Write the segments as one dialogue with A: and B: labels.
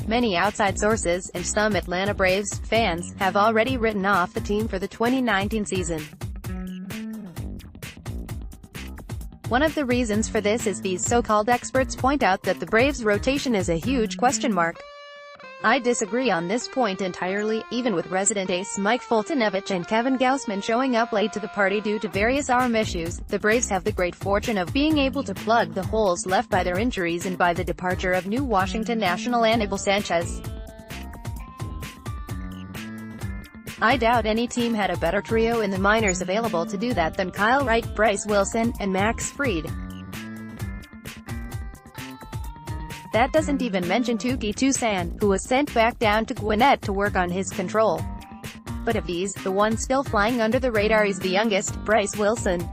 A: many outside sources, and some Atlanta Braves fans, have already written off the team for the 2019 season. One of the reasons for this is these so-called experts point out that the Braves' rotation is a huge question mark. I disagree on this point entirely, even with resident ace Mike Foltynewicz and Kevin Gausman showing up late to the party due to various arm issues. The Braves have the great fortune of being able to plug the holes left by their injuries and by the departure of new-Washington national Anibal Sanchez. I doubt any team had a better trio in the minors available to do that than Kyle Wright, Bryse Wilson, and Max Fried. That doesn't even mention Touki Toussaint, who was sent back down to Gwinnett to work on his control. But of these, the one still flying under the radar is the youngest, Bryse Wilson.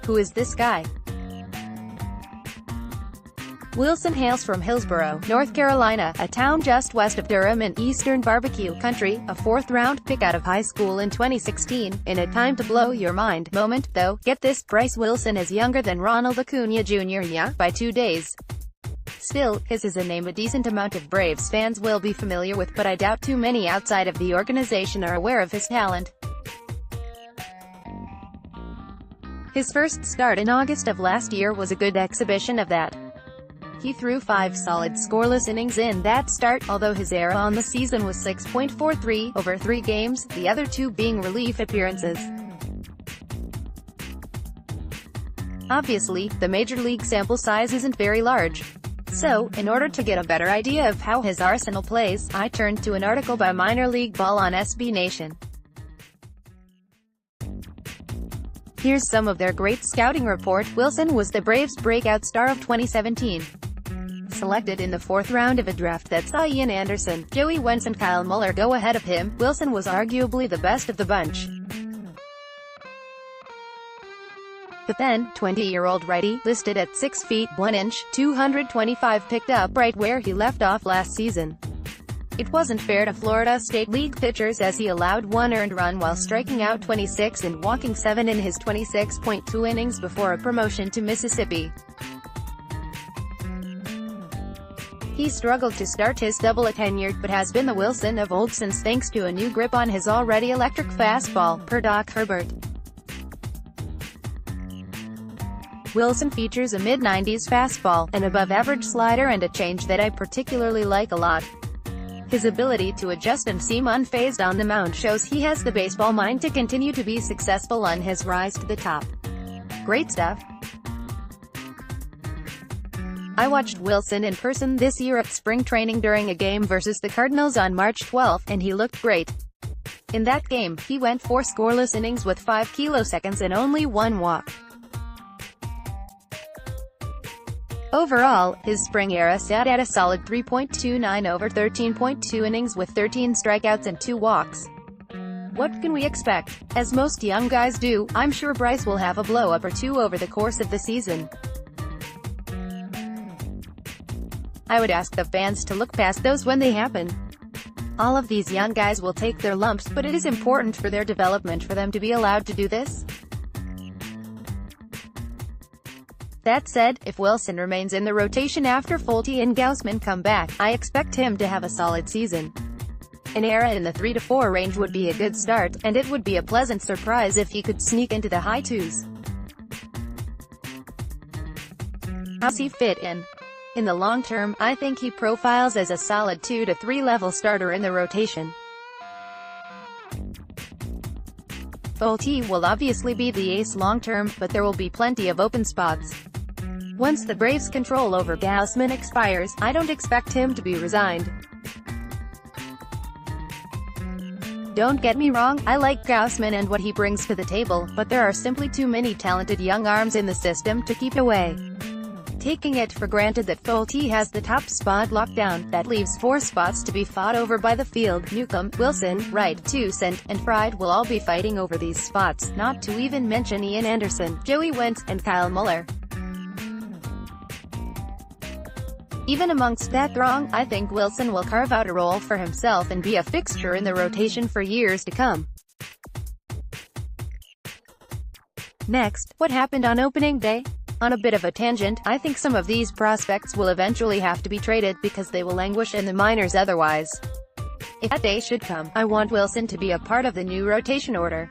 A: Who is this guy? Wilson hails from Hillsborough, North Carolina, a town just west of Durham in eastern barbecue country, a fourth-round pick out of high school in 2016. In a time-to-blow-your-mind moment, though, get this, Bryse Wilson is younger than Ronald Acuna Jr. by 2 days. Still, his is a name a decent amount of Braves fans will be familiar with, but I doubt too many outside of the organization are aware of his talent. His first start in August of last year was a good exhibition of that. He threw 5 solid scoreless innings in that start, although his ERA on the season was 6.43 over 3 games, the other 2 being relief appearances. Obviously, the major league sample size isn't very large. So, in order to get a better idea of how his arsenal plays, I turned to an article by Minor League Ball on SB Nation. Here's some of their great scouting report. Wilson was the Braves' breakout star of 2017. Selected in the 4th round of a draft that saw Ian Anderson, Joey Wentz and Kyle Muller go ahead of him, Wilson was arguably the best of the bunch. The then 20-year-old righty, listed at 6 feet 1 inch, 225, picked up right where he left off last season. It wasn't fair to Florida State League pitchers as he allowed 1 earned run while striking out 26 and walking 7 in his 26.2 innings before a promotion to Mississippi. He struggled to start his double a tenured, but has been the Wilson of old since, thanks to a new grip on his already electric fastball, per Doc Herbert. Wilson features a mid-90s fastball, an above-average slider and a change that I particularly like a lot. His ability to adjust and seem unfazed on the mound shows he has the baseball mind to continue to be successful on his rise to the top. Great stuff. I watched Wilson in person this year at spring training during a game versus the Cardinals on March 12, and he looked great. In that game, he went 4 scoreless innings with 5 kiloseconds and only 1 walk. Overall, his spring ERA sat at a solid 3.29 over 13.2 innings with 13 strikeouts and 2 walks. What can we expect? As most young guys do, I'm sure Bryse will have a blow-up or 2 over the course of the season. I would ask the fans to look past those when they happen. All of these young guys will take their lumps, but it is important for their development for them to be allowed to do this. That said, if Wilson remains in the rotation after Folty and Gausman come back, I expect him to have a solid season. An ERA in the 3 to 4 range would be a good start, and it would be a pleasant surprise if he could sneak into the high 2s. How's he fit in? In the long term, I think he profiles as a solid 2 to 3 level starter in the rotation. Folty will obviously be the ace long-term, but there will be plenty of open spots. Once the Braves' control over Gausman expires, I don't expect him to be resigned. Don't get me wrong, I like Gausman and what he brings to the table, but there are simply too many talented young arms in the system to keep away. Taking it for granted that Folty has the top spot locked down, that leaves 4 spots to be fought over by the field. Newcomb, Wilson, Wright, Toussaint, and Fried will all be fighting over these spots, not to even mention Ian Anderson, Joey Wentz, and Kyle Muller. Even amongst that throng, I think Wilson will carve out a role for himself and be a fixture in the rotation for years to come. Next, what happened on opening day? On a bit of a tangent, I think some of these prospects will eventually have to be traded, because they will languish in the minors otherwise. If that day should come, I want Wilson to be a part of the new rotation order.